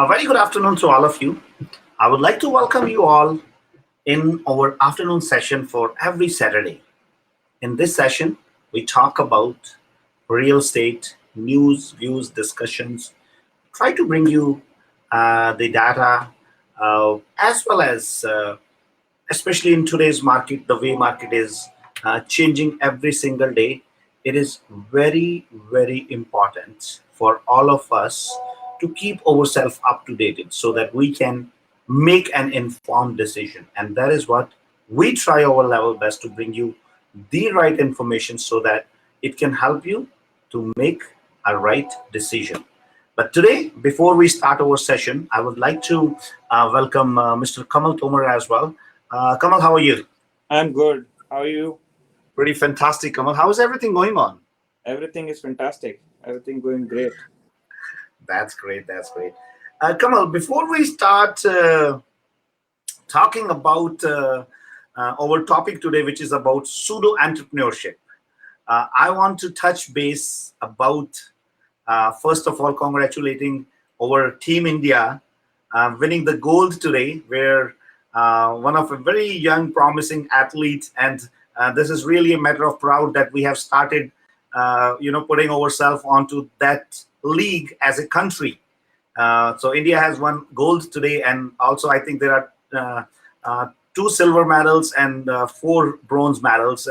A very good afternoon to all of you. I would like to welcome you all in our afternoon session for every Saturday. In this session, we talk about real estate, news, views, discussions, try to bring you the data as well as, especially in today's market, the way market is changing every single day. It is very, very important for all of us to keep ourselves up to date so that we can make an informed decision. And that is what we try our level best to bring you the right information so that it can help you to make a right decision. But today, before we start our session, I would like to welcome Mr. Kamal Tomar as well. Kamal, how are you? I'm good. How are you? Pretty fantastic, Kamal. How is everything going on? Everything is fantastic. Everything going great. That's great. That's great. Kamal, before we start talking about our topic today, which is about pseudo entrepreneurship, I want to touch base about, first of all, congratulating our Team India winning the gold today, where one of a very young, promising athlete, and this is really a matter of proud that we have started, putting ourselves onto that league as a country. So India has won gold today, and also I think there are two silver medals and four bronze medals.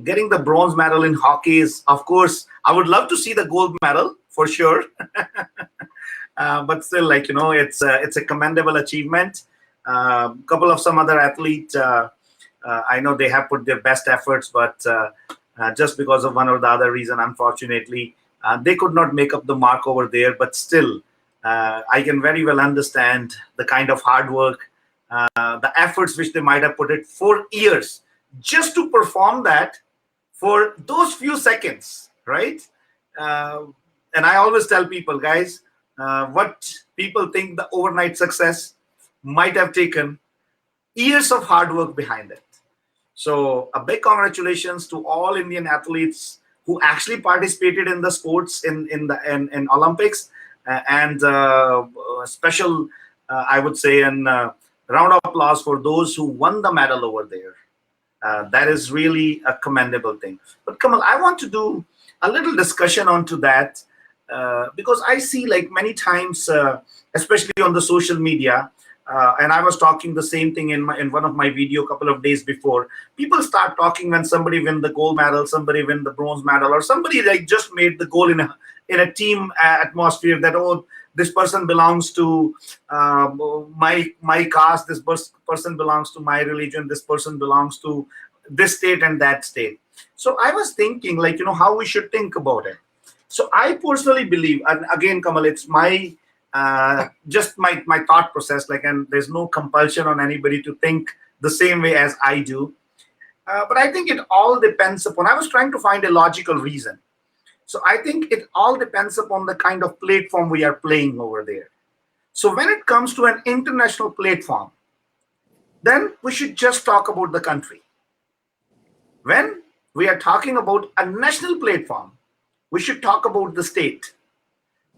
Getting the bronze medal in hockey is, of course, I would love to see the gold medal for sure. But still, it's a commendable achievement. Couple of some other athletes, I know they have put their best efforts, but just because of one or the other reason, unfortunately, they could not make up the mark over there. But still, I can very well understand the kind of hard work, the efforts which they might have put it for years just to perform that for those few seconds, right? And I always tell people, guys, what people think the overnight success might have taken years of hard work behind it. So a big congratulations to all Indian athletes who actually participated in the sports in Olympics, and special, I would say, and round of applause for those who won the medal over there. That is really a commendable thing. But Kamal, I want to do a little discussion onto that because I see like many times, especially on the social media, and I was talking the same thing in one of my video a couple of days before. People start talking when somebody win the gold medal, somebody win the bronze medal, or somebody like just made the goal in a team atmosphere that, oh, this person belongs to my caste, this person belongs to my religion, this person belongs to this state and that state. So I was thinking, how we should think about it. So I personally believe, and again, Kamal, it's my just my thought process, and there's no compulsion on anybody to think the same way as I do. But I think it all depends upon, I was trying to find a logical reason. So I think it all depends upon the kind of platform we are playing over there. So when it comes to an international platform, then we should just talk about the country. When we are talking about a national platform, we should talk about the state,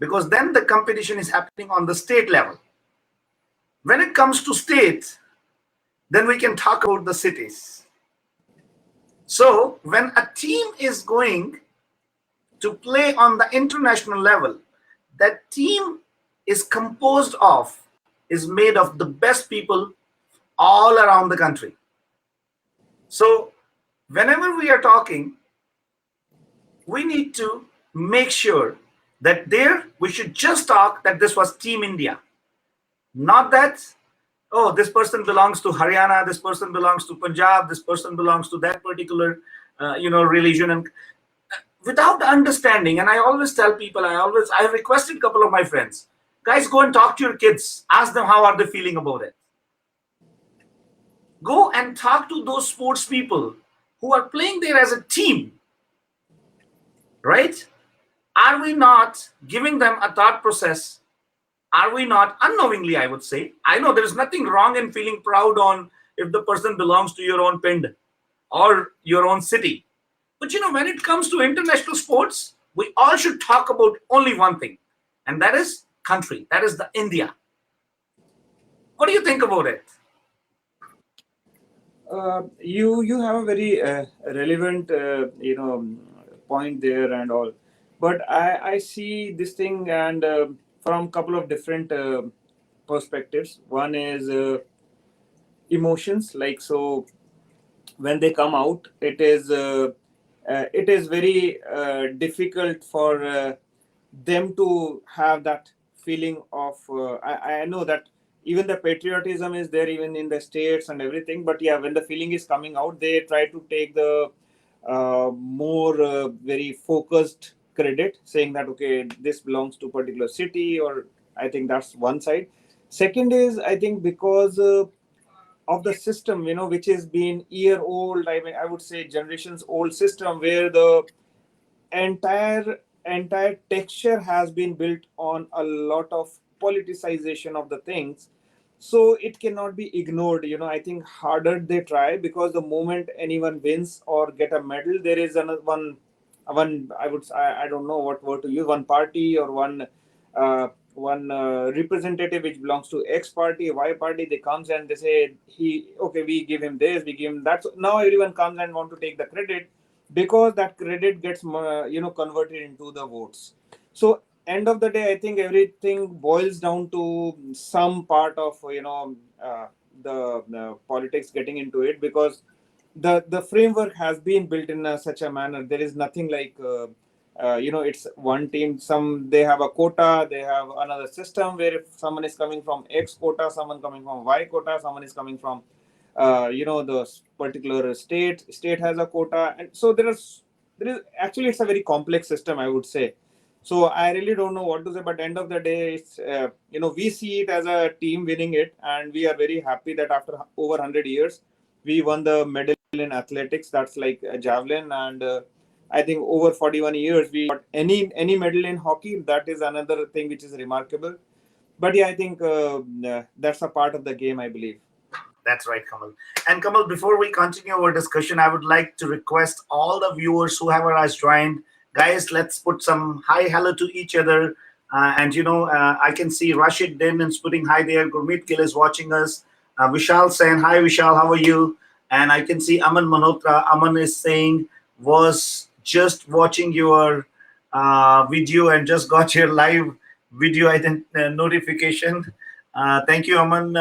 because then the competition is happening on the state level. When it comes to state, then we can talk about the cities. So when a team is going to play on the international level, that team is made of the best people all around the country. So whenever we are talking, we need to make sure that there we should just talk that this was Team India, not that, oh, this person belongs to Haryana, this person belongs to Punjab, this person belongs to that particular religion, and without understanding. And I always tell people, I have requested a couple of my friends, guys, go and talk to your kids, ask them how are they feeling about it. Go and talk to those sports people who are playing there as a team, right? Are we not giving them a thought process? Are we not unknowingly, I would say? I know there's nothing wrong in feeling proud on if the person belongs to your own pind or your own city. But when it comes to international sports, we all should talk about only one thing, and that is country, that is the India. What do you think about it? You have a very relevant point there and all, but I see this thing and from couple of different perspectives. One is emotions, like so when they come out, it is very difficult for them to have that feeling of. I know that even the patriotism is there, even in the states and everything. But yeah, when the feeling is coming out, they try to take the more very focused credit, saying that okay, this belongs to particular city, or I think that's one side. Second is I think because. Of the system, which is been year old, I mean, I would say generations old system, where the entire texture has been built on a lot of politicization of the things, so it cannot be ignored. I think harder they try, because the moment anyone wins or get a medal, there is another one I don't know what word to use, one party or one representative which belongs to X party, Y party. They comes and they say, we give him this, we give him that. So now everyone comes and want to take the credit, because that credit gets converted into the votes. So end of the day, I think everything boils down to some part of the politics getting into it, because the framework has been built in such a manner. There is nothing like it's one team. Some, they have a quota, they have another system where if someone is coming from X quota, someone coming from Y quota, someone is coming from the particular state has a quota. And so there is actually, it's a very complex system, I would say. So I really don't know what to say, but end of the day, it's we see it as a team winning it, and we are very happy that after over 100 years we won the medal in athletics, that's like a javelin. And I think over 41 years we got any medal in hockey. That is another thing which is remarkable. But yeah, I think that's a part of the game, I believe. That's right, Kamal. And Kamal, before we continue our discussion, I would like to request all the viewers, whoever has joined, guys, let's put some hi hello to each other. I can see Rashid Din is putting hi there. Gurmeet Gill is watching us. Vishal saying hi, Vishal, how are you? And I can see Aman Manotra. Aman is saying, was just watching your video and just got your live video notification. Thank you, Aman.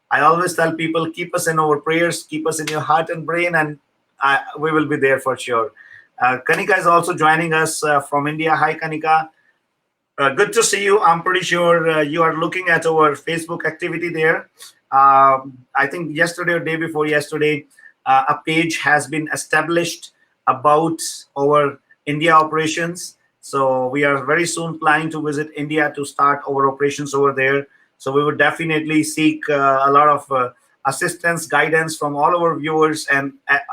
I always tell people, keep us in our prayers, keep us in your heart and brain, and we will be there for sure. Kanika is also joining us from India. Hi, Kanika. Good to see you. I'm pretty sure you are looking at our Facebook activity there. I think yesterday or day before yesterday, a page has been established about our India operations. So we are very soon planning to visit India to start our operations over there. So we would definitely seek a lot of assistance, guidance from all our viewers, and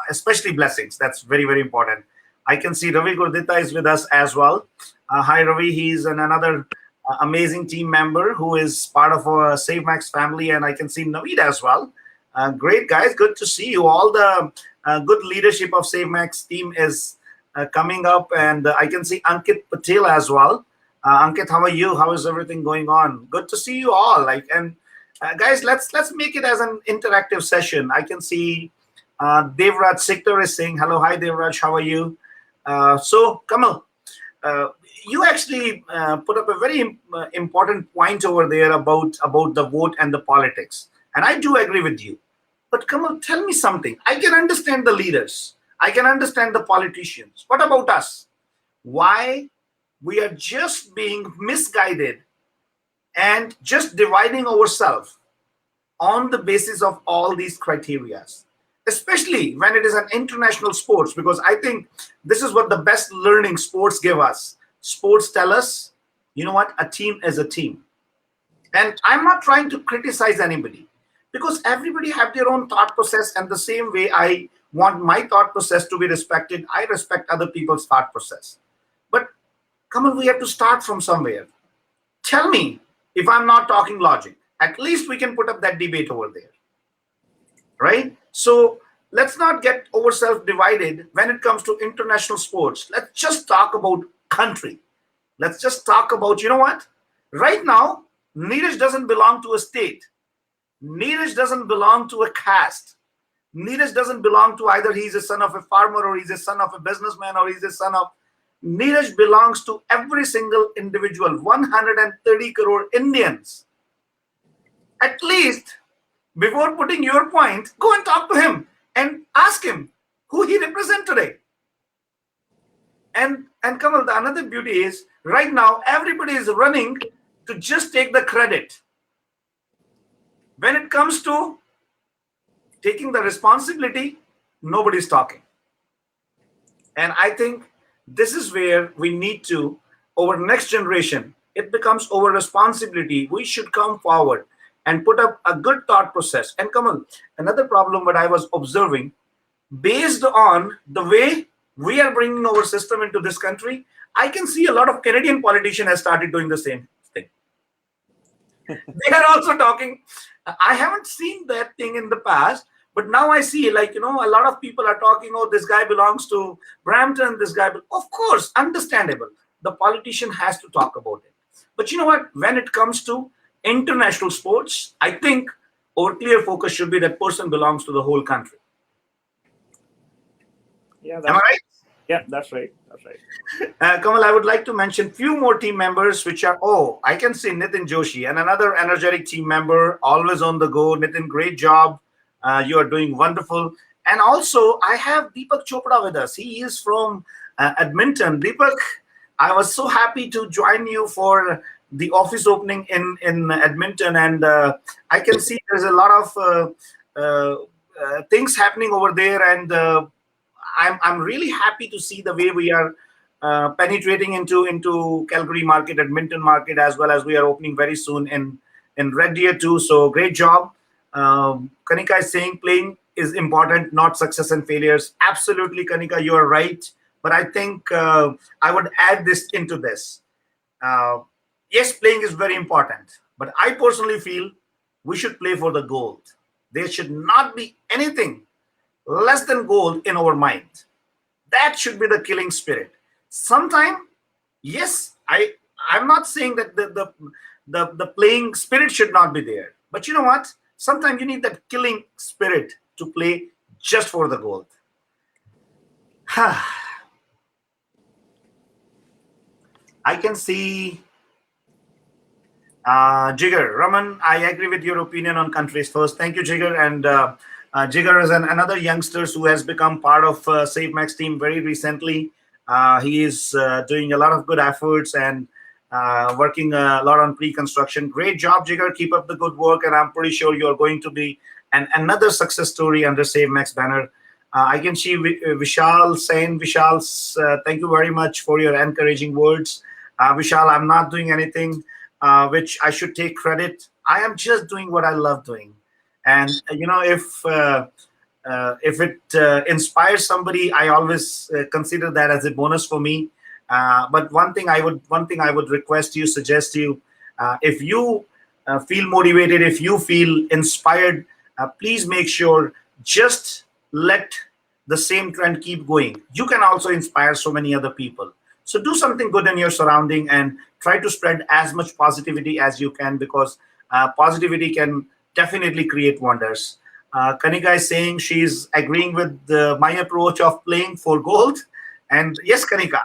especially blessings. That's very, very important. I can see Ravi Gurdita is with us as well. Hi, Ravi. He's another amazing team member who is part of our SaveMax family, and I can see Naveed as well. Great, guys. Good to see you. All the good leadership of SaveMax team is coming up, and I can see Ankit Patel as well. Ankit, how are you? How is everything going on? Good to see you all. Guys, let's make it as an interactive session. I can see Devraj Sikter is saying hello. Hi, Devraj. How are you? So, Kamal, you actually put up a very important point over there about the vote and the politics, and I do agree with you. But Kamal, tell me something. I can understand the leaders. I can understand the politicians. What about us? Why we are just being misguided and just dividing ourselves on the basis of all these criteria, especially when it is an international sports, because I think this is what the best learning sports give us. Sports tell us, you know what, a team is a team. And I'm not trying to criticize anybody, because everybody have their own thought process, and the same way I want my thought process to be respected, I respect other people's thought process. But come on, we have to start from somewhere. Tell me if I'm not talking logic. At least we can put up that debate over there, right? So let's not get ourselves divided when it comes to international sports. Let's just talk about country. Let's just talk about, you know what? Right now, Neeraj doesn't belong to a state. Neeraj doesn't belong to a caste. Neeraj doesn't belong to either he's a son of a farmer or he's a son of a businessman or he's a son of. Neeraj belongs to every single individual, 130 crore Indians. At least, before putting your point, go and talk to him and ask him who he represents today. And Kamal, the another beauty is right now everybody is running to just take the credit. When it comes to taking the responsibility, nobody's talking. And I think this is where we need to, over next generation, it becomes our responsibility. We should come forward and put up a good thought process. And Kamal, another problem that I was observing, based on the way we are bringing our system into this country, I can see a lot of Canadian politicians have started doing the same thing. They are also talking. I haven't seen that thing in the past, but now I see, like, a lot of people are talking, oh, this guy belongs to Brampton, this guy, of course, understandable. The politician has to talk about it. But you know what? When it comes to international sports, I think our clear focus should be that person belongs to the whole country. Yeah, am I right? Yeah, that's right. That's right. Kamal, I would like to mention few more team members, which are, I can see Nitin Joshi and another energetic team member, always on the go. Nitin, great job. You are doing wonderful. And also, I have Deepak Chopra with us. He is from Edmonton. Deepak, I was so happy to join you for the office opening in Edmonton. And I can see there's a lot of things happening over there. And I'm really happy to see the way we are penetrating into Calgary market, Edmonton market, as well as we are opening very soon in Red Deer too. So great job. Kanika is saying playing is important, not success and failures. Absolutely, Kanika, you are right. But I think I would add this into this. Yes, playing is very important. But I personally feel we should play for the gold. There should not be anything less than gold in our mind. That should be the killing spirit. Sometime, yes, I'm not saying that the playing spirit should not be there. But you know what? Sometimes you need that killing spirit to play just for the gold. I can see Jigar. Raman, I agree with your opinion on countries first. Thank you, Jigar. And Jigar is another youngster who has become part of SaveMax team very recently. He is doing a lot of good efforts and working a lot on pre-construction. Great job, Jigar. Keep up the good work, and I'm pretty sure you're going to be another success story under SaveMax banner. I can see Vishal saying, Vishal, thank you very much for your encouraging words. Vishal, I'm not doing anything which I should take credit. I am just doing what I love doing. And if it inspires somebody, I always consider that as a bonus for me. But one thing I would request you, suggest you, if you feel motivated, if you feel inspired, please make sure just let the same trend keep going. You can also inspire so many other people. So do something good in your surrounding and try to spread as much positivity as you can, because positivity can definitely create wonders. Kanika is saying she's agreeing with my approach of playing for gold. And yes, Kanika,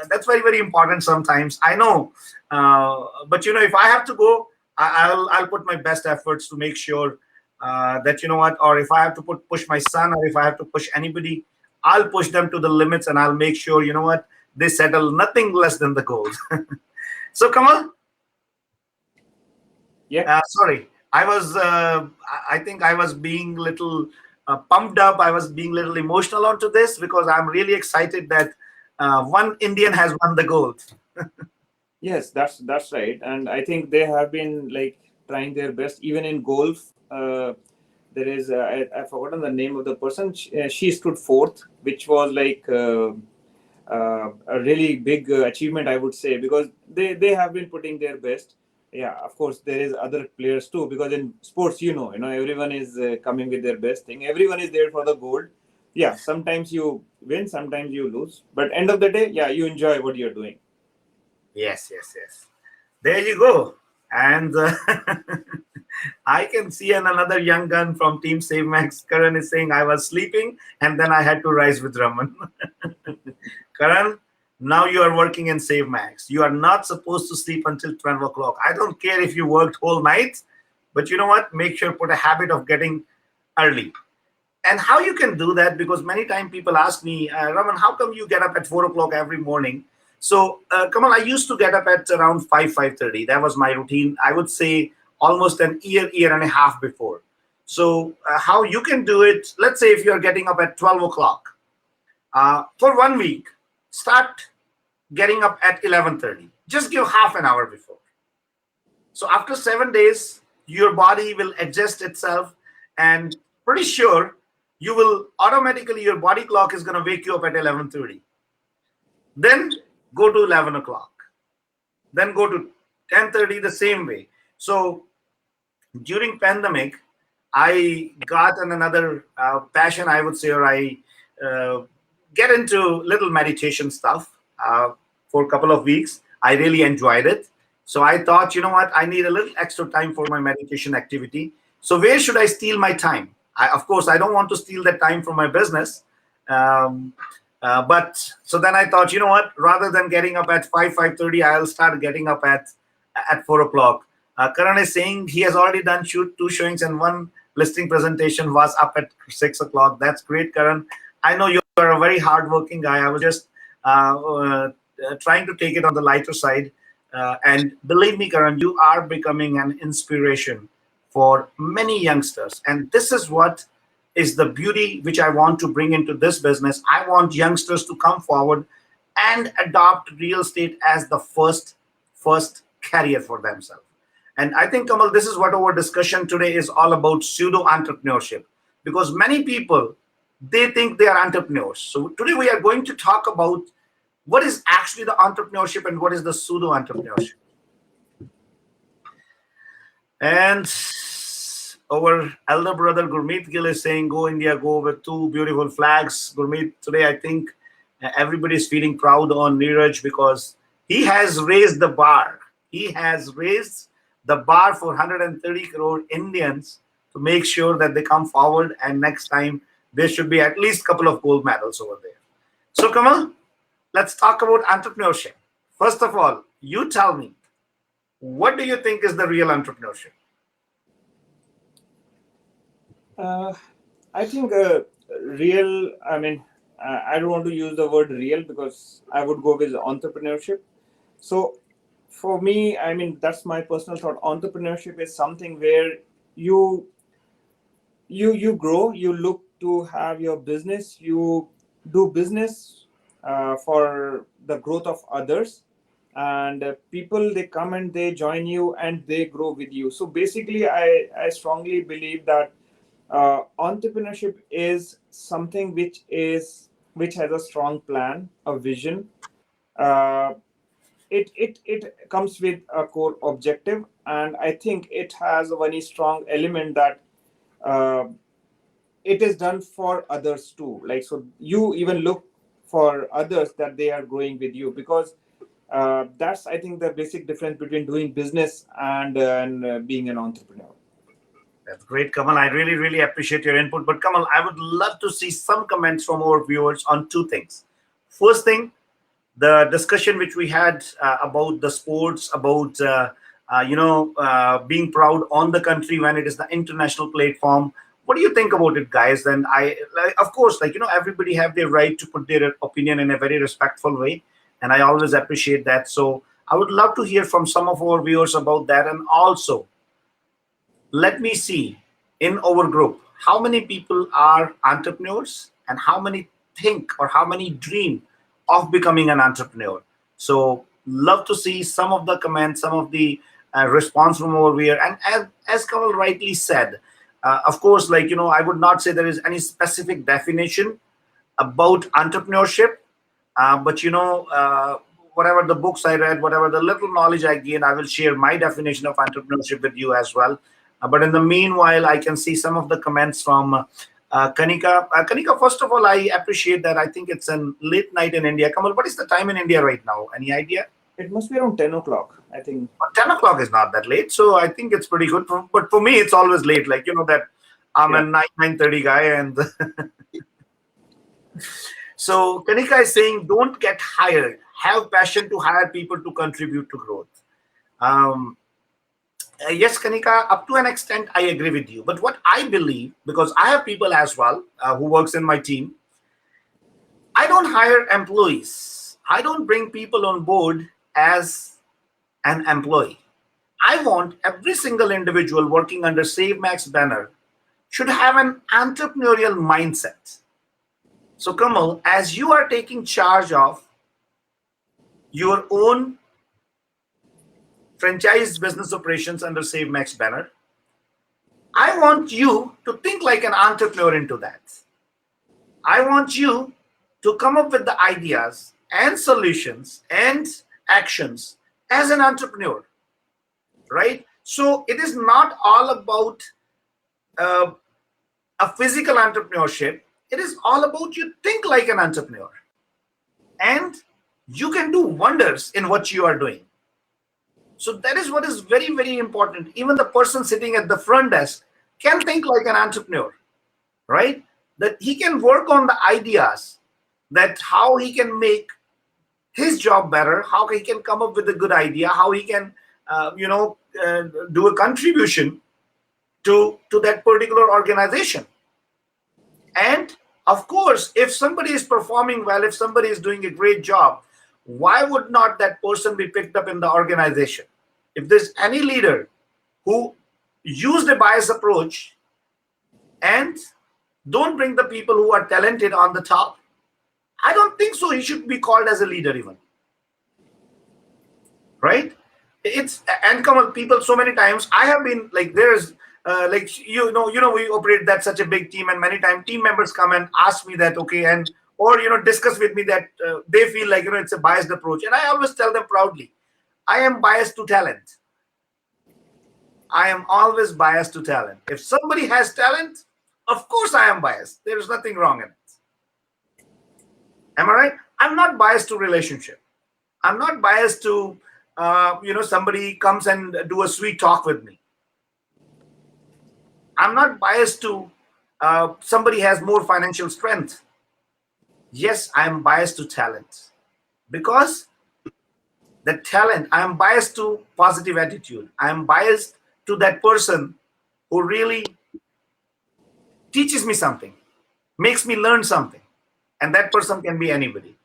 that's very, very important sometimes. I know. But, if I have to go, I'll put my best efforts to make sure that, or if I have to push my son, or if I have to push anybody, I'll push them to the limits, and I'll make sure, they settle nothing less than the gold. So, Kamal? Yeah. Sorry. I think I was being little pumped up. I was being a little emotional onto this because I'm really excited that one Indian has won the gold. Yes, that's right. And I think they have been trying their best, even in golf. There is I've forgotten the name of the person. She stood fourth, which was a really big achievement, I would say, because they have been putting their best. Yeah, of course, there is other players too, because in sports, everyone is coming with their best thing. Everyone is there for the gold. Yeah, sometimes you win, sometimes you lose. But end of the day, yeah, you enjoy what you're doing. Yes. There you go. And I can see another young gun from Team Save Max. Karan is saying I was sleeping and then I had to rise with Raman. Karan, now you are working in Save Max. You are not supposed to sleep until 12 o'clock. I don't care if you worked whole night, but you know what? Make sure put a habit of getting early. And how you can do that, because many times people ask me, Raman, how come you get up at 4 o'clock every morning? So Kamal, I used to get up at around 5:30. That was my routine. I would say almost an year and a half before. So how you can do it, let's say if you're getting up at 12 o'clock, for 1 week, start getting up at 11:30. Just give half an hour before. So after 7 days, your body will adjust itself, and pretty sure you will automatically, your body clock is going to wake you up at 11:30. Then go to 11 o'clock. Then go to 10:30 the same way. So during pandemic, I got another passion, I would say, or I get into little meditation stuff for a couple of weeks. I really enjoyed it. So I thought, you know what, I need a little extra time for my meditation activity. So where should I steal my time? Of course, I don't want to steal that time from my business. But so then I thought, you know what, rather than getting up at 5:30, I'll start getting up at 4 o'clock. Karan is saying he has already done two showings and one listing presentation was up at 6 o'clock. That's great, Karan. I know you are a very hardworking guy. I was just trying to take it on the lighter side. And believe me, Karan, you are becoming an inspiration for many youngsters. And this is what is the beauty which I want to bring into this business. I want youngsters to come forward and adopt real estate as the first career for themselves. And I think, Kamal, this is what our discussion today is all about, pseudo entrepreneurship, because many people, they think they are entrepreneurs. So today we are going to talk about what is actually the entrepreneurship and what is the pseudo entrepreneurship. And our elder brother Gurmeet Gill is saying, go India, go, with two beautiful flags. Gurmeet, today I think everybody is feeling proud on Neeraj because he has raised the bar. He has raised the bar for 130 crore Indians to make sure that they come forward, and next time there should be at least a couple of gold medals over there. So Kamal, let's talk about entrepreneurship. First of all, you tell me, what do you think is the real entrepreneurship? I think real, I mean, I don't want to use the word real because I would go with entrepreneurship. So for me, I mean, that's my personal thought. Entrepreneurship is something where you grow, you look to have your business, you do business for the growth of others, and people, they come and they join you and they grow with you. So basically, I strongly believe that entrepreneurship is something which has a strong plan, a vision. Uh, it comes with a core objective, and I think it has a very strong element that uh, it is done for others too. Like, so you even look for others that they are growing with you, because that's, I think, the basic difference between doing business and being an entrepreneur. That's great, Kamal. I really, really appreciate your input. But Kamal, I would love to see some comments from our viewers on two things. First thing, the discussion which we had about the sports, about being proud on the country when it is the international platform. What do you think about it, guys? And of course, everybody have their right to put their opinion in a very respectful way, and I always appreciate that. So I would love to hear from some of our viewers about that, and also let me see in our group how many people are entrepreneurs and how many think or how many dream of becoming an entrepreneur. So love to see some of the comments, some of the response from over here. And as Kamal rightly said, of course, I would not say there is any specific definition about entrepreneurship, but whatever the books I read, whatever the little knowledge I gained, I will share my definition of entrepreneurship with you as well. But in the meanwhile, I can see some of the comments from Kanika. Kanika, first of all, I appreciate that. I think it's a late night in India. Kamal, what is the time in India right now? Any idea? It must be around 10 o'clock, I think. But 10 o'clock is not that late, so I think it's pretty good. But for me, it's always late. Like, that I'm Yeah. a 9:30 guy. And so Kanika is saying, don't get hired. Have passion to hire people to contribute to growth. Um, yes, Kanika, up to an extent, I agree with you. But what I believe, because I have people as well who works in my team, I don't hire employees. I don't bring people on board as an employee. I want every single individual working under SaveMax banner should have an entrepreneurial mindset. So, Kamal, as you are taking charge of your own franchise business operations under SaveMax banner, I want you to think like an entrepreneur into that. I want you to come up with the ideas and solutions and actions as an entrepreneur, right? So it is not all about uh, a physical entrepreneurship. It is all about you think like an entrepreneur, and you can do wonders in what you are doing. So that is what is very, very important. Even the person sitting at the front desk can think like an entrepreneur, right? That he can work on the ideas, that how he can make his job better, how he can come up with a good idea, how he can, do a contribution to that particular organization. And of course, if somebody is performing well, if somebody is doing a great job, why would not that person be picked up in the organization? If there's any leader who used a bias approach and don't bring the people who are talented on the top, I don't think so he should be called as a leader even, right? It's and come on, people, so many times I have been like, there's like, we operate that such a big team, and many times team members come and ask me that, okay, and or discuss with me that they feel like it's a biased approach, and I always tell them proudly, I am biased to talent. I am always biased to talent. If somebody has talent, of course I am biased. There is nothing wrong in it. Am I right? I'm not biased to relationship. I'm not biased to somebody comes and do a sweet talk with me. I'm not biased to somebody has more financial strength. Yes, I am biased to talent, because the talent, I am biased to positive attitude. I am biased to that person who really teaches me something, makes me learn something. And that person can be anybody.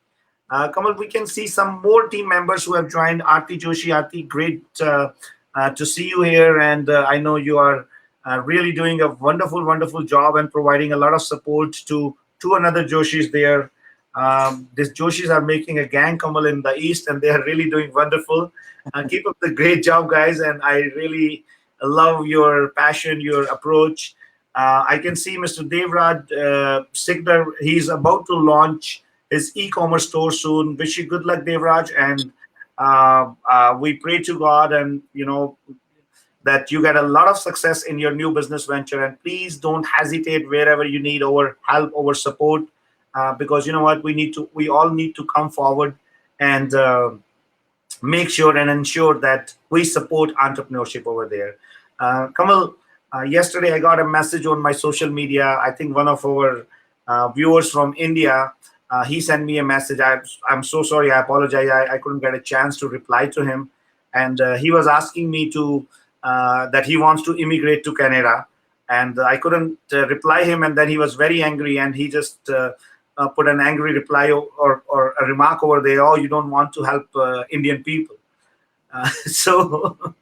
Kamal, we can see some more team members who have joined. Aarti Joshi. Aarti, great to see you here. And I know you are really doing a wonderful, wonderful job and providing a lot of support to another Joshis there. These Joshis are making a gang, Kamal, in the East, and they are really doing wonderful. Keep up the great job, guys. And I really love your passion, your approach. I can see Mr. Devraj Sigdar. He's about to launch his e-commerce store soon. Wish you good luck, Devraj, and we pray to God, and that you get a lot of success in your new business venture. And please don't hesitate wherever you need our help, our support, because you know what, we all need to come forward and make sure and ensure that we support entrepreneurship over there. Kamal, yesterday I got a message on my social media. I think one of our viewers from India, he sent me a message. I'm so sorry. I apologize. I couldn't get a chance to reply to him. And he was asking me that he wants to immigrate to Canada. And I couldn't reply him. And then he was very angry. And he just put an angry reply or a remark over there. Oh, you don't want to help Indian people. So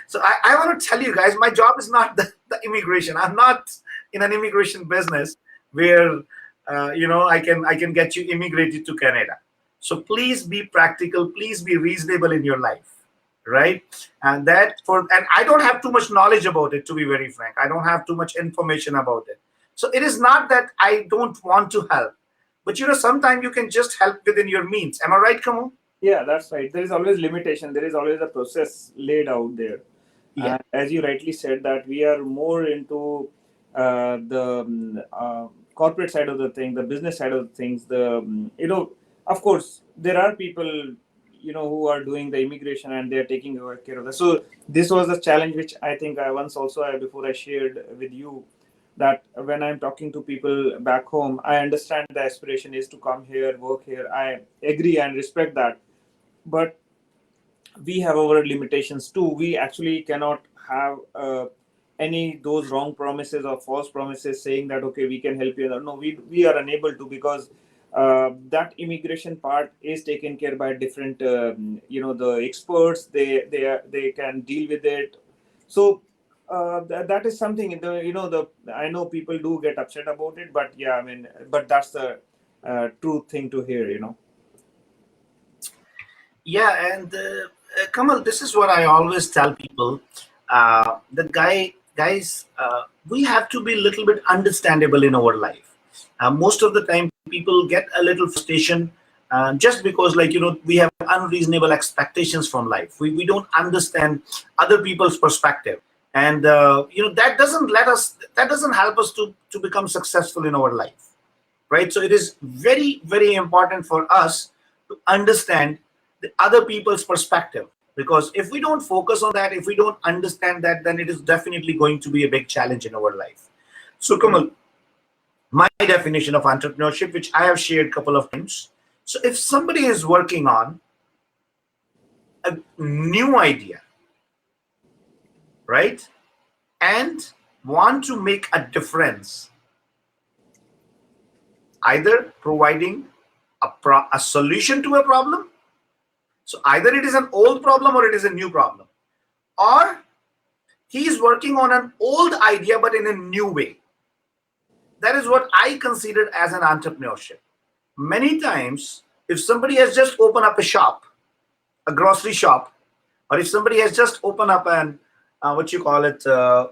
so I want to tell you guys, my job is not the immigration. I'm not in an immigration business where I can get you immigrated to Canada. So please be practical. Please be reasonable in your life, right? And I don't have too much knowledge about it, to be very frank. I don't have too much information about it. So it is not that I don't want to help, but sometimes you can just help within your means. Am I right, Kamal? Yeah, that's right. There is always limitation. There is always a process laid out there. Yeah. And as you rightly said, that we are more into the corporate side of the thing, the business side of things. Of course, there are people who are doing the immigration, and they're taking care of that. So this was a challenge which I think I once also, before I shared with you, that when I'm talking to people back home, I understand the aspiration is to come here, work here. I agree and respect that, but we have our limitations too. We actually cannot have any those wrong promises or false promises saying that okay, we can help you. No, we are unable to, because that immigration part is taken care by different the experts. They can deal with it. So that is something, I know people do get upset about it, but yeah, I mean, but that's the true thing to hear. Yeah, and Kamal, this is what I always tell people. Guys, we have to be a little bit understandable in our life. Most of the time, people get a little frustration just because, like, we have unreasonable expectations from life. We don't understand other people's perspective, and that doesn't help us to become successful in our life, right? So it is very, very important for us to understand the other people's perspective, because if we don't focus on that, if we don't understand that, then it is definitely going to be a big challenge in our life. So Kamal, my definition of entrepreneurship, which I have shared a couple of times. So if somebody is working on a new idea, right, and want to make a difference, either providing a solution to a problem. So either it is an old problem or it is a new problem, or he is working on an old idea but in a new way. That is what I consider as an entrepreneurship. Many times, if somebody has just opened up a shop, a grocery shop, or if somebody has just opened up an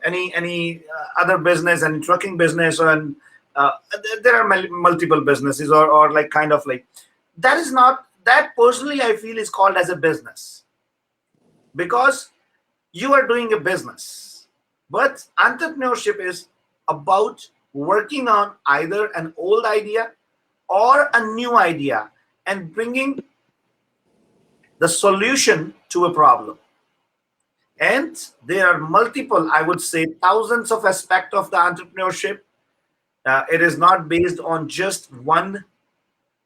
any other business, and trucking business, or there are multiple businesses, or like kind of like, that is not, that personally I feel is called as a business, because you are doing a business. But entrepreneurship is about working on either an old idea or a new idea and bringing the solution to a problem. And there are multiple, I would say, thousands of aspects of the entrepreneurship. It is not based on just one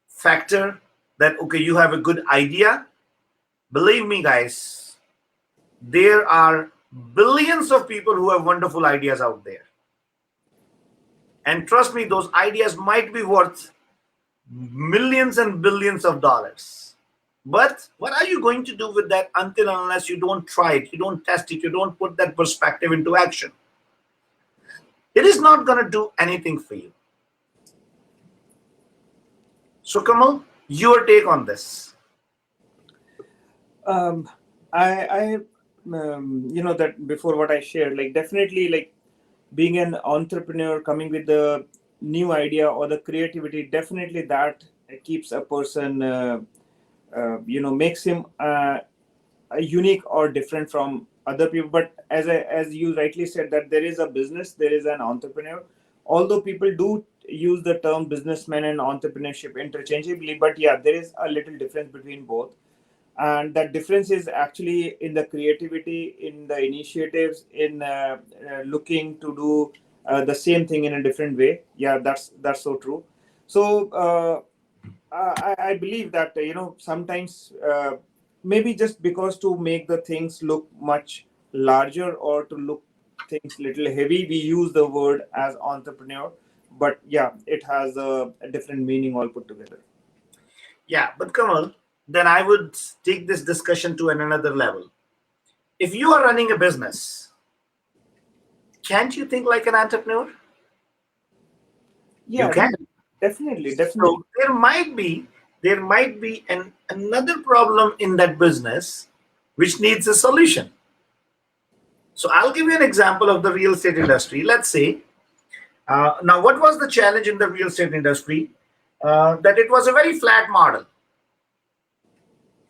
factor, that okay, you have a good idea. Believe me, guys, there are billions of people who have wonderful ideas out there. And trust me, those ideas might be worth millions and billions of dollars. But what are you going to do with that until and unless you don't try it, you don't test it, you don't put that perspective into action? It is not going to do anything for you. So Kamal, your take on this? I that before what I shared, like definitely, like being an entrepreneur, coming with the new idea or the creativity, definitely that keeps a person, makes him unique or different from other people. But as you rightly said, that there is a business, there is an entrepreneur. Although people do use the term businessman and entrepreneurship interchangeably, but yeah, there is a little difference between both. And that difference is actually in the creativity, in the initiatives, in looking to do the same thing in a different way. Yeah, that's so true. So I believe that sometimes maybe just because to make the things look much larger or to look things little heavy, we use the word as entrepreneur. But yeah, it has a different meaning all put together. Yeah, but Kamal, then I would take this discussion to another level. If you are running a business, can't you think like an entrepreneur? You Yeah, can. definitely. So there might be another problem in that business which needs a solution. So I'll give you an example of the real estate industry. Let's say, now what was the challenge in the real estate industry? That it was a very flat model.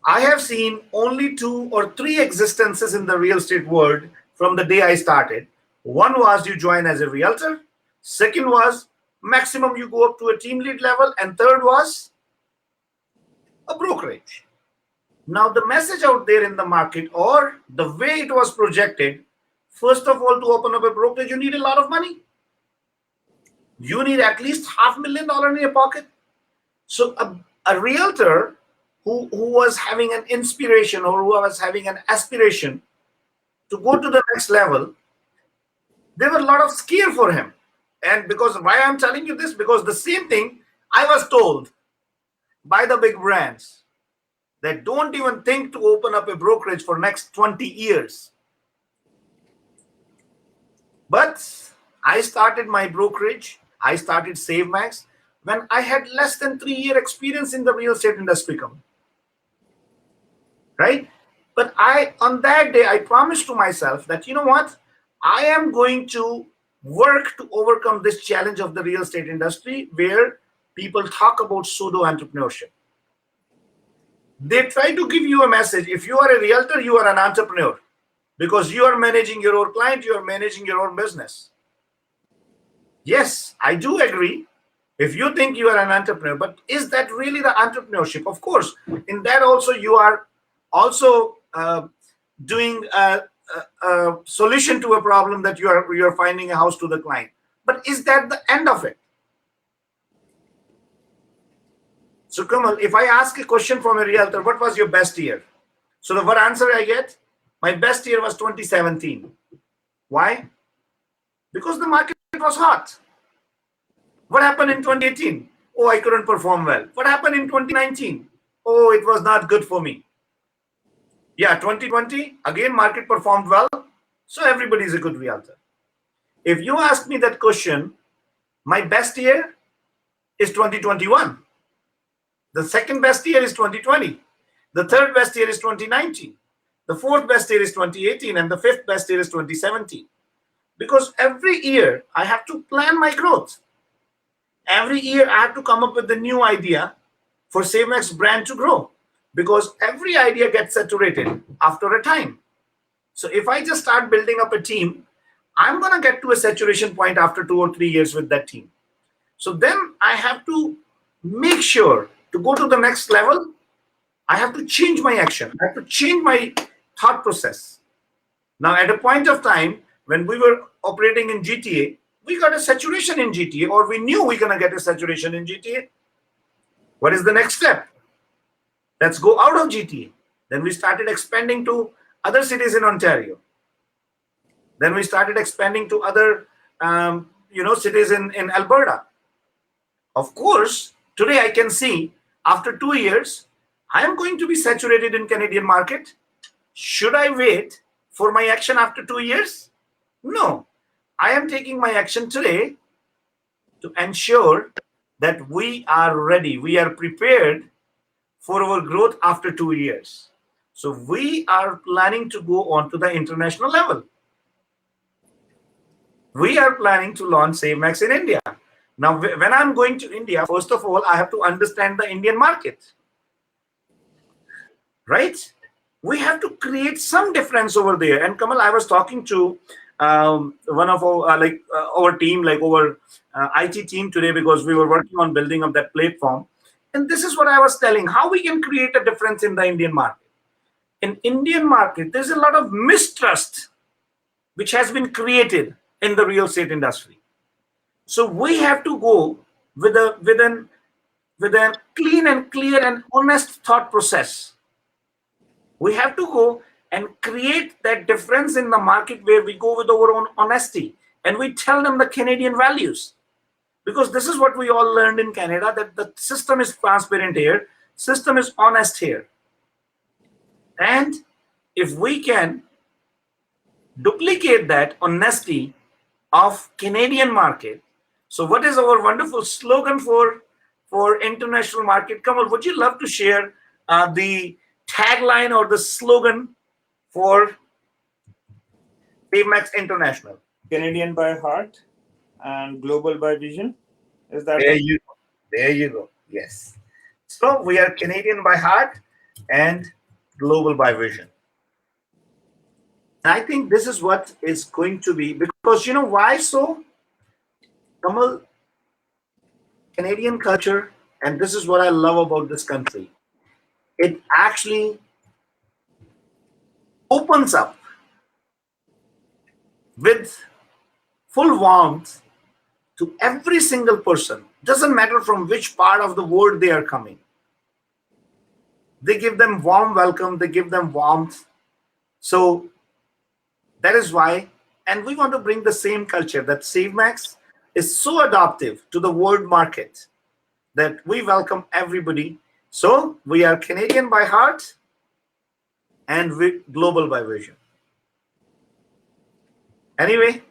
I have seen only 2 or 3 existences in the real estate world from the day I started. One was you join as a realtor. Second was maximum you go up to a team lead level. And third was a brokerage. Now, the message out there in the market, or the way it was projected, first of all, to open up a brokerage, you need a lot of money. You need at least $500,000 in your pocket. So a realtor who was having an inspiration or who was having an aspiration to go to the next level, there were a lot of scare for him. And because why I'm telling you this, because the same thing I was told by the big brands, that don't even think to open up a brokerage for next 20 years. But I started my brokerage, I started SaveMax when I had less than 3-year experience in the real estate industry, right? But on that day, I promised to myself that, you know what, I am going to work to overcome this challenge of the real estate industry where people talk about pseudo entrepreneurship. They try to give you a message. If you are a realtor, you are an entrepreneur because you are managing your own client, you are managing your own business. Yes, I do agree. If you think you are an entrepreneur, but is that really the entrepreneurship? Of course, in that also you are also doing a solution to a problem that you are finding a house to the client. But is that the end of it? So Kamal, if I ask a question from a realtor, what was your best year? So the what answer I get? My best year was 2017. Why? Because the market was hot. What happened in 2018? Oh, I couldn't perform well. What happened in 2019? Oh, it was not good for me. Yeah, 2020, again, market performed well. So everybody is a good realtor. If you ask me that question, my best year is 2021. The second best year is 2020. The third best year is 2019. The fourth best year is 2018. And the fifth best year is 2017. Because every year I have to plan my growth. Every year I have to come up with a new idea for SaveMax brand to grow. Because every idea gets saturated after a time. So if I just start building up a team, I'm going to get to a saturation point after 2 or 3 years with that team. So then I have to make sure to go to the next level, I have to change my action. I have to change my thought process. Now, at a point of time when we were operating in GTA, we got a saturation in GTA, or we knew we're going to get a saturation in GTA. What is the next step? Let's go out of GTA. Then we started expanding to other cities in Ontario. Then we started expanding to other cities in Alberta. Of course, today I can see after 2 years, I am going to be saturated in Canadian market. Should I wait for my action after 2 years? No. I am taking my action today to ensure that we are ready. We are prepared for our growth after 2 years. So we are planning to go on to the international level. We are planning to launch SaveMax in India. Now, when I'm going to India, first of all, I have to understand the Indian market, right? We have to create some difference over there. And Kamal, I was talking to one of our team, like our IT team today, because we were working on building up that platform. And this is what I was telling, how we can create a difference in the Indian market. In Indian market, there's a lot of mistrust which has been created in the real estate industry. So we have to go with a clean and clear and honest thought process. We have to go and create that difference in the market where we go with our own honesty and we tell them the Canadian values. Because this is what we all learned in Canada, that the system is transparent here, system is honest here. And if we can duplicate that honesty of Canadian market, so what is our wonderful slogan for international market? Kamal, would you love to share the tagline or the slogan for SaveMax International? Canadian by heart and global by vision. Is that there you go. Yes. So we are Canadian by heart and global by vision. I think this is what is going to be, because you know why so? Kamal, Canadian culture, and this is what I love about this country. It actually opens up with full warmth to every single person. Doesn't matter from which part of the world they are coming. They give them warm welcome, they give them warmth. So that is why, and we want to bring the same culture that SaveMax is so adaptive to the world market that we welcome everybody. So we are Canadian by heart and we global by vision. Anyway,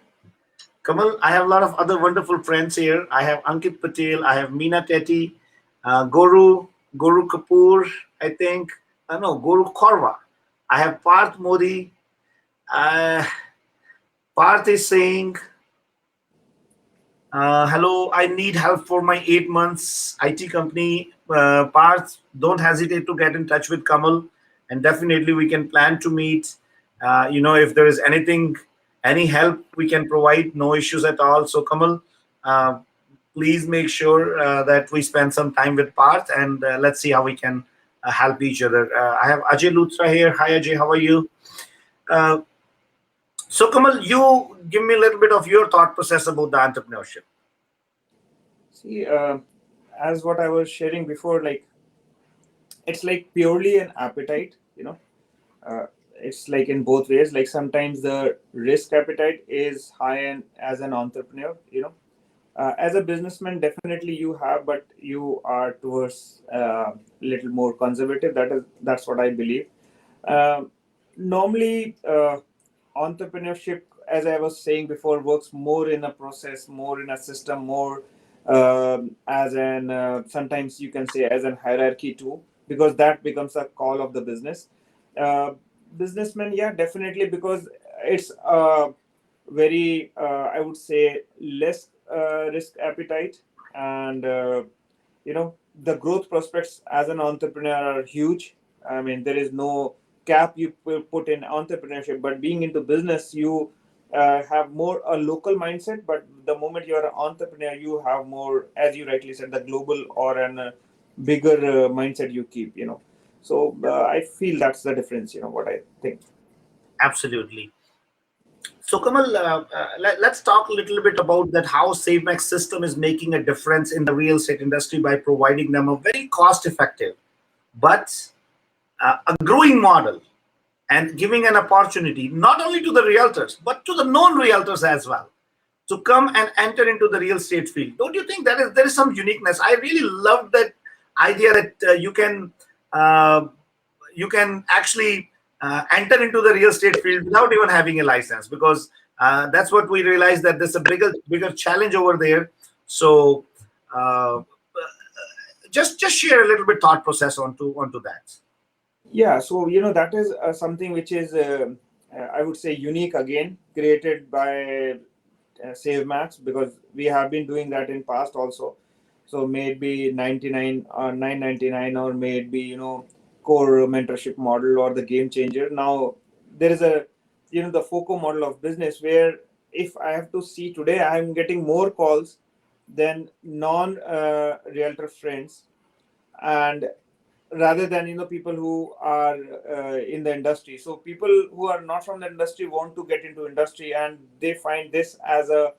Kamal, I have a lot of other wonderful friends here. I have Ankit Patel, I have Meena Teti, Guru Kapoor, I think. No, Guru Korva. I have Parth Modi. Uh, Parth is saying, hello, I need help for my 8 months IT company. Parth, don't hesitate to get in touch with Kamal, and definitely we can plan to meet. If there is anything, any help we can provide, no issues at all. So, Kamal, uh, please make sure that we spend some time with Parth, and let's see how we can help each other. I have Ajay Luthra here. Hi, Ajay, how are you? Uh, so, Kamal, you give me a little bit of your thought process about the entrepreneurship. See, as what I was sharing before, like it's like purely an appetite, it's like in both ways. Like sometimes the risk appetite is high, and as an entrepreneur, as a businessman, definitely you have, but you are towards little more conservative. That's what I believe. Um Normally, entrepreneurship, as I was saying before, works more in a process, more in a system, more as an sometimes you can say as an hierarchy too, because that becomes a call of the business. Uh, Businessman, yeah, definitely, because it's very, I would say, less risk appetite, and the growth prospects as an entrepreneur are huge. I mean, there is no cap you put in entrepreneurship, but being into business, you have more a local mindset. But the moment you're an entrepreneur, you have more, as you rightly said, the global or an bigger mindset you keep. So I feel that's the difference. What I think. Absolutely. So, Kamal, let's talk a little bit about that. How SaveMax system is making a difference in the real estate industry by providing them a very cost-effective but a growing model, and giving an opportunity not only to the realtors but to the non-realtors as well to come and enter into the real estate field. Don't you think that there is some uniqueness? I really love that idea that uh, you can actually enter into the real estate field without even having a license, because that's what we realized, that there's a bigger challenge over there. So just share a little bit thought process onto that. Yeah, so that is something which is, I would say, unique again, created by SaveMax, because we have been doing that in past also. So maybe 99 or 999, or maybe core mentorship model or the game changer. Now there is a the FOCO model of business, where if I have to see today, I am getting more calls than non realtor friends, and rather than people who are in the industry. So people who are not from the industry want to get into industry, and they find this as a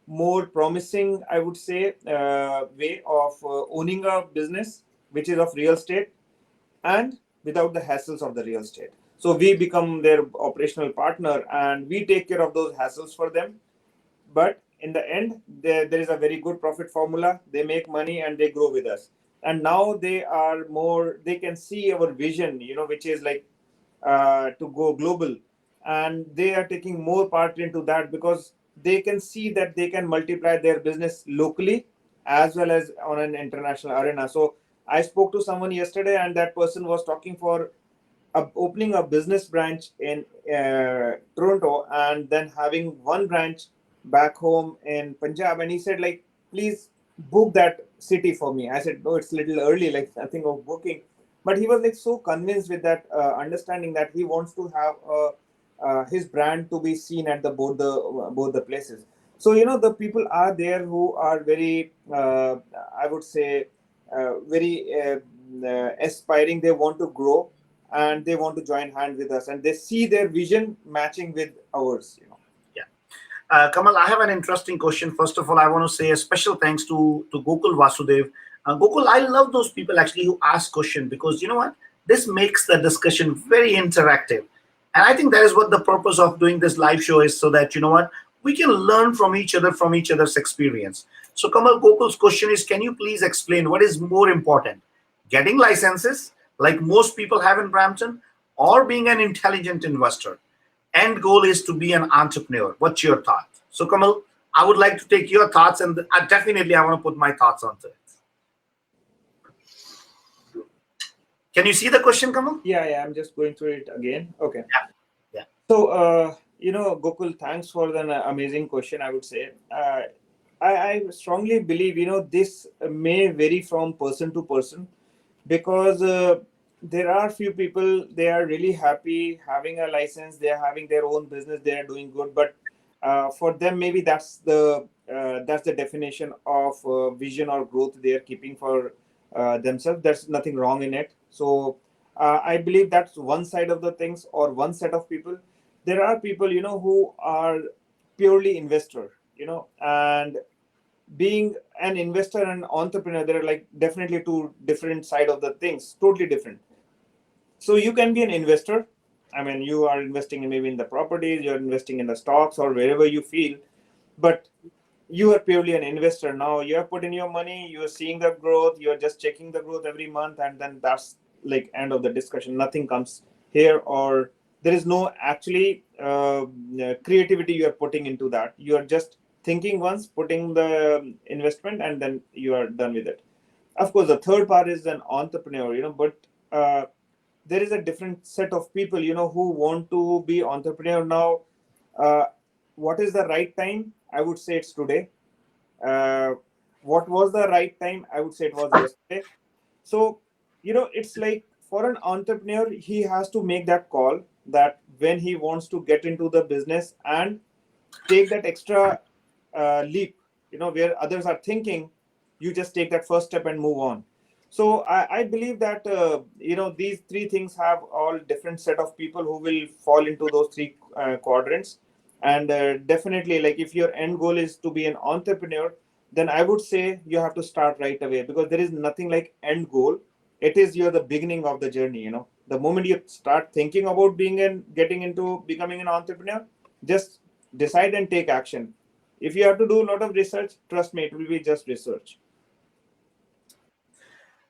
more promising, I would say, way of owning a business which is of real estate, and without the hassles of the real estate. So we become their operational partner, and we take care of those hassles for them. But in the end, there is a very good profit formula. They make money and they grow with us, and now they can see our vision, which is like to go global, and they are taking more part into that, because they can see that they can multiply their business locally as well as on an international arena. So I spoke to someone yesterday, and that person was talking for opening a business branch in Toronto, and then having one branch back home in Punjab. And he said, like, please book that city for me. I said, no, it's a little early, like nothing of booking. But he was like so convinced with that understanding that he wants to have his brand to be seen at the both the places. So the people are there who are very, I would say, very aspiring. They want to grow, and they want to join hand with us, and they see their vision matching with ours. Yeah. Kamal, I have an interesting question. First of all, I want to say a special thanks to Gokul Vasudev. Gokul, I love those people actually who ask question, because you know what? This makes the discussion very interactive. And I think that is what the purpose of doing this live show is, so that, you know what, we can learn from each other, from each other's experience. So Kamal, Gokul's question is, can you please explain what is more important? Getting licenses, like most people have in Brampton, or being an intelligent investor? End goal is to be an entrepreneur. What's your thought? So Kamal, I would like to take your thoughts, and definitely I want to put my thoughts onto it. Can you see the question, Kamal? Yeah, I'm just going through it again. Okay. Yeah. So, Gokul, thanks for the amazing question, I would say. I strongly believe, this may vary from person to person, because there are few people, they are really happy having a license, they are having their own business, they are doing good, but for them, maybe that's the definition of vision or growth they are keeping for themselves. There's nothing wrong in it. So I believe that's one side of the things, or one set of people. There are people, who are purely investor, and being an investor and entrepreneur, there are like definitely two different side of the things, totally different. So you can be an investor. I mean, you are investing in maybe in the properties, you're investing in the stocks or wherever you feel, but you are purely an investor. Now you have put in your money, you are seeing the growth, you're just checking the growth every month, and then that's like end of the discussion. Nothing comes here, or there is no actually creativity you are putting into that. You are just thinking once, putting the investment, and then you are done with it. Of course, the third part is an entrepreneur, but there is a different set of people, who want to be entrepreneur now. uh, what is the right time? I would say it's today. uh, what was the right time? I would say it was yesterday. So, it's like for an entrepreneur, he has to make that call, that when he wants to get into the business and take that extra leap, where others are thinking, you just take that first step and move on. So I believe that these three things have all different set of people who will fall into those three quadrants. And definitely, like, if your end goal is to be an entrepreneur, then I would say you have to start right away, because there is nothing like end goal. It is you're the beginning of the journey. The moment you start thinking about getting into becoming an entrepreneur, just decide and take action. If you have to do a lot of research, trust me, it will be just research.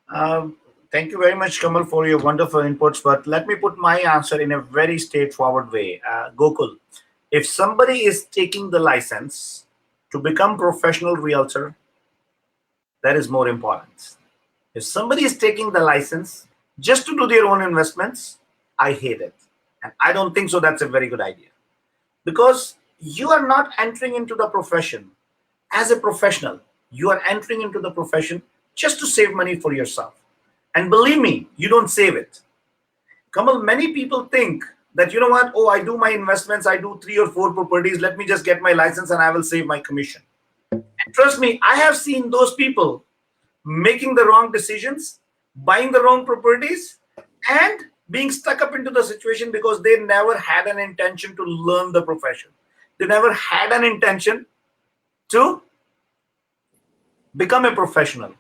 Um, Thank you very much, Kamal, for your wonderful inputs. But let me put my answer in a very straightforward way. Gokul, if somebody is taking the license to become professional realtor, that is more important. If somebody is taking the license just to do their own investments, I hate it. And I don't think so that's a very good idea. Because you are not entering into the profession as a professional. You are entering into the profession just to save money for yourself. And believe me, you don't save it. Kamal, many people think that, you know what, oh, I do my investments, I do 3 or 4 properties, let me just get my license and I will save my commission. And trust me, I have seen those people making the wrong decisions, buying the wrong properties, and being stuck up into the situation because they never had an intention to learn the profession. They never had an intention to become a professional.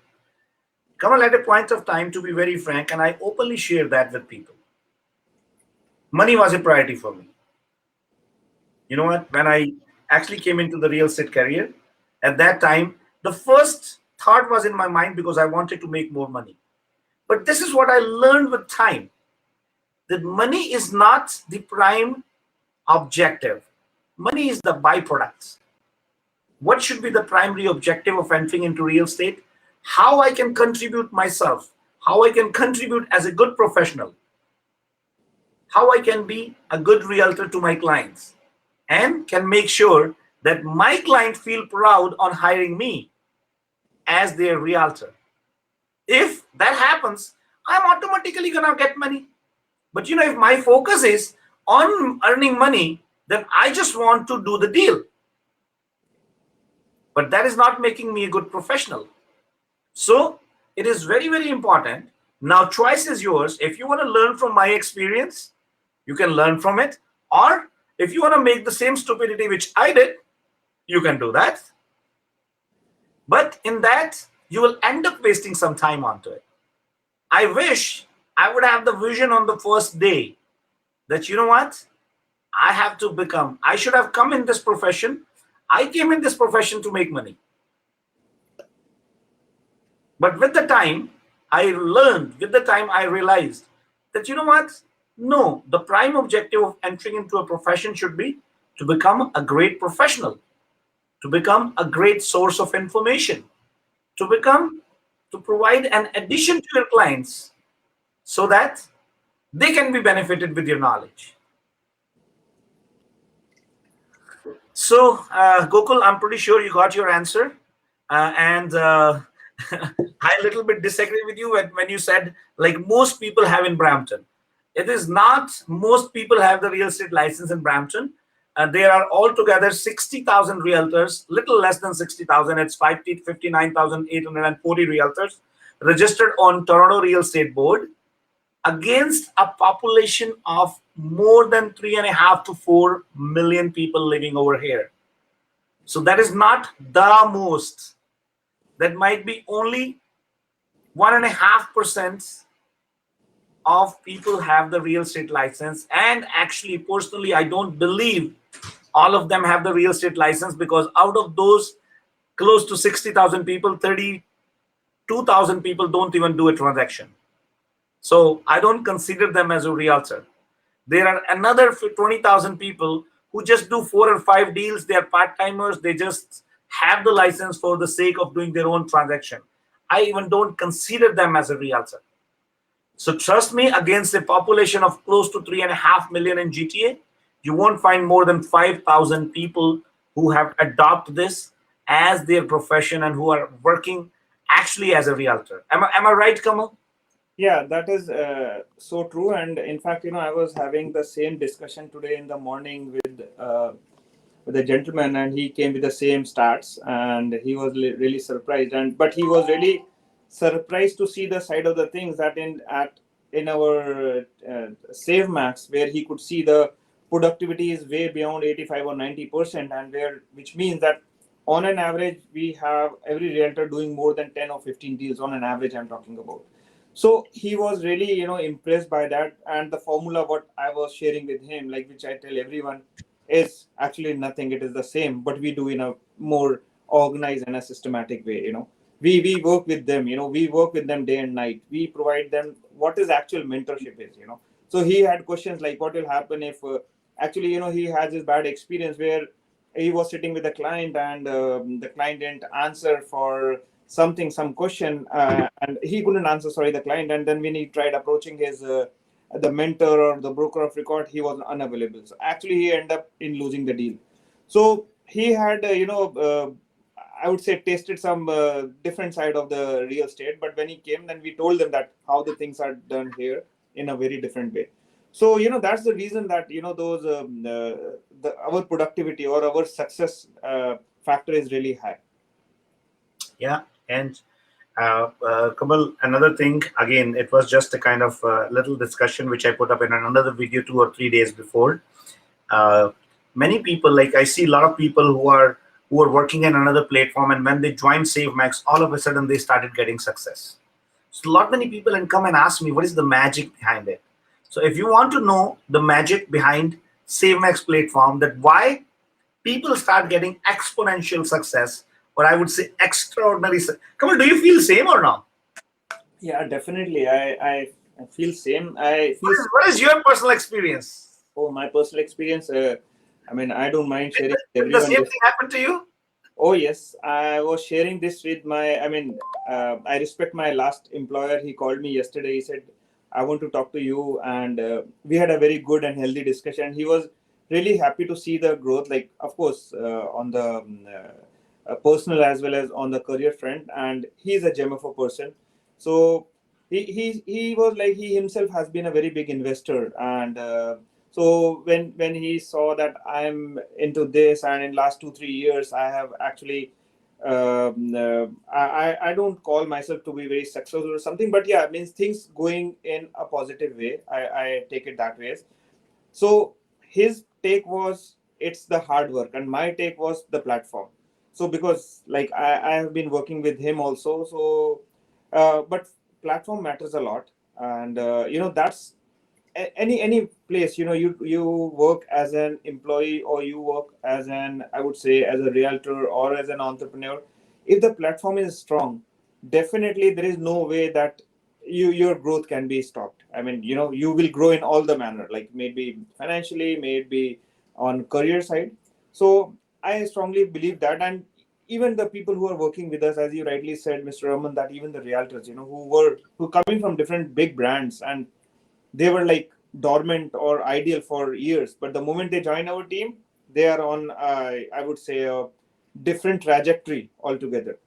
Kamal, at a point of time, to be very frank, and I openly share that with people, money was a priority for me. You know what? When I actually came into the real estate career, at that time, the first thought was in my mind because I wanted to make more money. But this is what I learned with time, that money is not the prime objective. Money is the byproduct. What should be the primary objective of entering into real estate? How I can contribute myself, how I can contribute as a good professional, how I can be a good realtor to my clients, and can make sure that my client feel proud on hiring me as their realtor. If that happens, I'm automatically gonna get money. But if my focus is on earning money, then I just want to do the deal. But that is not making me a good professional. So it is very, very important Now, choice is yours. If you want to learn from my experience, you can learn from it. Or if you want to make the same stupidity which I did, you can do that. But in that, you will end up wasting some time onto it. I wish I would have the vision on the first day that, you know what, I should have come in this profession. I came in this profession to make money. But with the time, I realized that, you know what, no, the prime objective of entering into a profession should be to become a great professional, to become a great source of information, to provide an addition to your clients so that they can be benefited with your knowledge. So, Gokul, I'm pretty sure you got your answer. And I a little bit disagree with you when you said, like most people have in Brampton. It is not most people have the real estate license in Brampton. There are altogether 60,000 realtors, little less than 60,000. It's 59,840 realtors registered on Toronto Real Estate Board against a population of more than 3.5 to 4 million people living over here. So that is not the most. That might be only 1.5% of people have the real estate license. And actually, personally, I don't believe all of them have the real estate license, because out of those close to 60,000 people, 32,000 people don't even do a transaction. So I don't consider them as a realtor. There are another 20,000 people who just do 4 or 5 deals. They are part-timers. They just have the license for the sake of doing their own transaction. I even don't consider them as a realtor. So trust me, against a population of close to 3.5 million in GTA, you won't find more than 5,000 people who have adopted this as their profession and who are working actually as a realtor. Am I right, Kamal? Yeah, that is so true. And in fact, I was having the same discussion today in the morning with a gentleman, and he came with the same stats, and he was really surprised. But he was really surprised to see the side of the things that in our Save Max, where he could see the productivity is way beyond 85 or 90%, and which means that on an average we have every realtor doing more than 10 or 15 deals on an average. I'm talking about. So he was really, impressed by that. And the formula, what I was sharing with him, like which I tell everyone, is actually nothing. It is the same, but we do in a more organized and a systematic way. We work with them. We work with them day and night. We provide them what is actual mentorship is. So he had questions like, what will happen if actually, he has this bad experience where he was sitting with a client, and the client didn't answer for some question, and he couldn't answer, sorry, the client. And then when he tried approaching his the mentor or the broker of record, he was unavailable. So actually he ended up in losing the deal. So he had I would say tasted some different side of the real estate. But when he came, then we told them that how the things are done here in a very different way. So that's the reason that those our productivity or our success factor is really high. Yeah. And Kamal, another thing, again, it was just a kind of little discussion which I put up in another video 2 or 3 days before. Many people, like I see a lot of people who are working in another platform, and when they join SaveMax, all of a sudden they started getting success. So a lot many people and come and ask me, what is the magic behind it? So if you want to know the magic behind SaveMax platform, that why people start getting exponential success, or I would say extraordinary. Come on, do you feel same or not? Yeah, definitely. I feel same. I feel. What is your personal experience? Oh, my personal experience. I mean, I don't mind sharing with Did the everyone. same thing happened to you? Oh yes, I was sharing this with my. I mean, I respect my last employer. He called me yesterday. He said, "I want to talk to you," and we had a very good and healthy discussion. He was really happy to see the growth. Like, of course, on the personal as well as on the career front. And he's a gem of a person. So he was like, he himself has been a very big investor. And so when he saw that I'm into this, and in last 2-3 years I have actually I don't call myself to be very successful or something, but yeah, it means things going in a positive way. I take it that way. So his take was it's the hard work, and my take was the platform. So because like I have been working with him also, so but platform matters a lot, and that's any place, you work as an employee or you work as an, I would say, as a realtor or as an entrepreneur. If the platform is strong, definitely there is no way that your growth can be stopped. I mean, you will grow in all the manner, like maybe financially, maybe on career side. So I strongly believe that. And even the people who are working with us, as you rightly said, Mr. Raman, that even the realtors, who coming from different big brands, and they were like dormant or ideal for years, but the moment they join our team, they are on, I would say, a different trajectory altogether.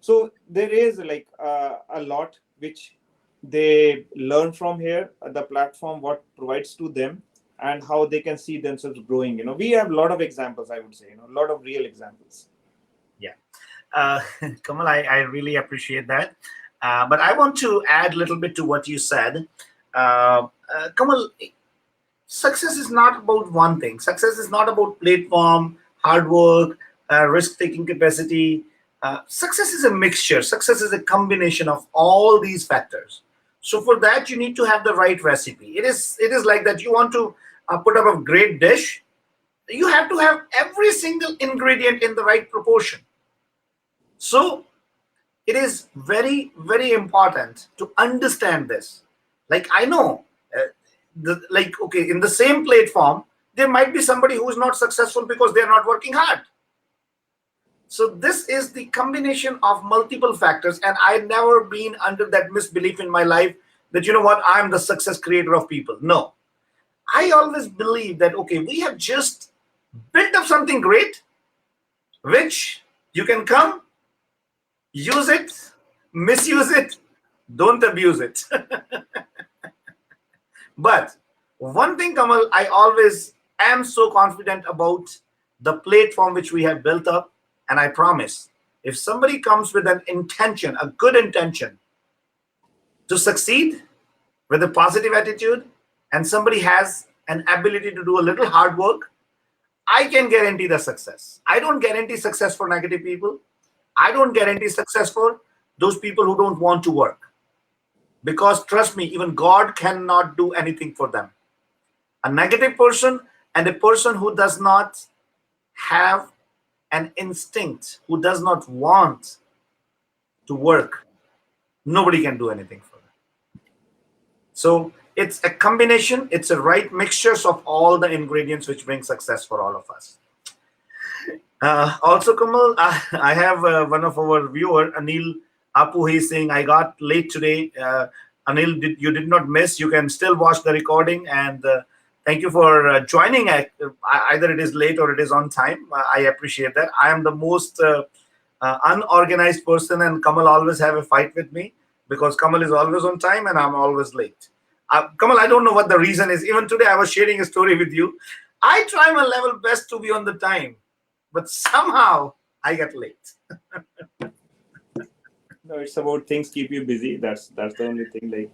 So there is like a lot which they learn from here, the platform what provides to them, and how they can see themselves growing. We have a lot of examples, I would say, a lot of real examples. Yeah. uh, Kamal, I really appreciate that. But I want to add a little bit to what you said. Kamal, success is not about one thing. Success is not about platform, hard work, risk-taking capacity. Success is a mixture. Success is a combination of all these factors. So for that, you need to have the right recipe. It is like that. You want to put up a great dish. You have to have every single ingredient in the right proportion. So it is very, very important to understand this. Like I know, okay, in the same platform, there might be somebody who is not successful because they are not working hard. So this is the combination of multiple factors, and I've never been under that misbelief in my life that, you know what, I'm the success creator of people. No, I always believe that, okay, we have just built up something great, which you can come, use it, misuse it, don't abuse it. But one thing, Kamal, I always am so confident about the platform which we have built up. And I promise, if somebody comes with an intention, a good intention to succeed with a positive attitude, and somebody has an ability to do a little hard work, I can guarantee the success. I don't guarantee success for negative people. I don't guarantee success for those people who don't want to work. Because trust me, even God cannot do anything for them. A negative person and a person who does not have an instinct, who does not want to work, nobody can do anything for them. So it's a combination, it's a right mixtures of all the ingredients which bring success for all of us. Also, Kamal, I have one of our viewer, Anil Apu, he's saying, I got late today. Anil, you did not miss. You can still watch the recording, and thank you for joining. Either it is late or it is on time. I appreciate that. I am the most unorganized person, and Kamal always have a fight with me because Kamal is always on time and I'm always late. Kamal, I don't know what the reason is. Even today, I was sharing a story with you. I try my level best to be on the time, but somehow I get late. No, it's about things keep you busy. That's the only thing. Like,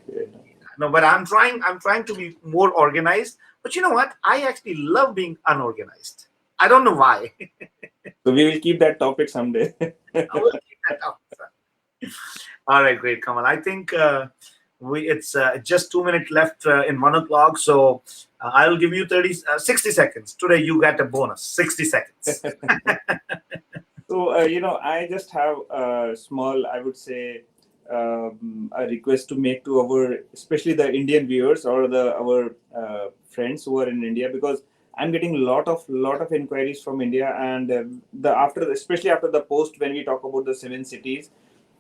No, but I'm trying to be more organized. But you know what? I actually love being unorganized. I don't know why. so we will keep that topic someday. I will keep that up. All right, great, Kamal. I think it's just 2 minutes left in 1 o'clock. So I'll give you 60 seconds. Today you get a bonus, 60 seconds. So, I just have a small, I would say, a request to make to our, especially the Indian viewers or our friends who are in India, because I'm getting a lot of inquiries from India, and especially after the post when we talk about the 7 cities.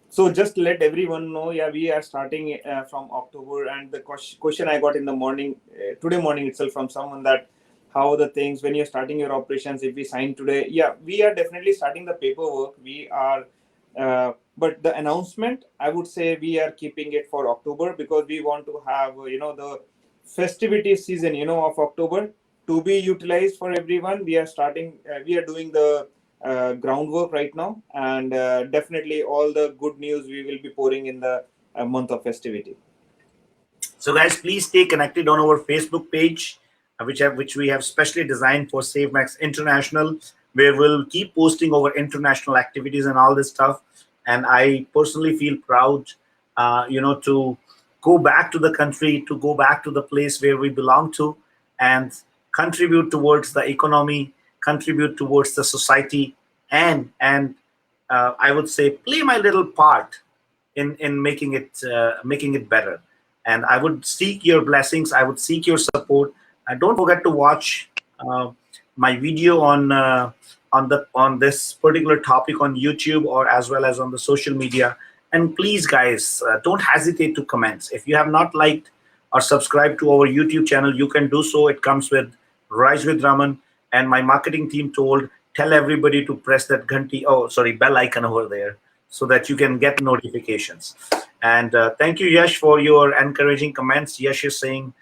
So just let everyone know, yeah, we are starting from October, and the question I got in the morning, today morning itself, from someone, that how the things when you're starting your operations, if we sign today, yeah, we are definitely starting the paperwork. We are, but the announcement, I would say, we are keeping it for October, because we want to have, the festivity season, of October to be utilized for everyone. We are starting, we are doing the groundwork right now, and definitely all the good news we will be pouring in the month of festivity. So, guys, please stay connected on our Facebook page, which we have specially designed for SaveMax International, where we'll keep posting our international activities and all this stuff. And I personally feel proud, to go back to the country, to go back to the place where we belong to, and contribute towards the economy, contribute towards the society, and I would say play my little part in making it better. And I would seek your blessings. I would seek your support. Don't forget to watch uh, my video on this particular topic on YouTube, or as well as on the social media. And please, guys, don't hesitate to comment. If you have not liked or subscribed to our YouTube channel, you can do so. It comes with Rise with Raman, and my marketing team tell everybody to press that bell icon over there, so that you can get notifications. And thank you, Yash, for your encouraging comments. Yash is saying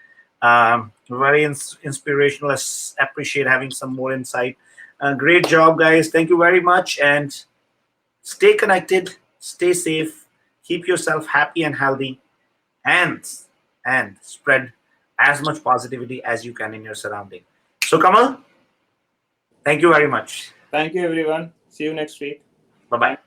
very inspirational. I appreciate having some more insight. Great job, guys. Thank you very much. And stay connected, stay safe, keep yourself happy and healthy, and spread as much positivity as you can in your surrounding. So, Kamal, thank you very much. Thank you, everyone. See you next week. Bye bye.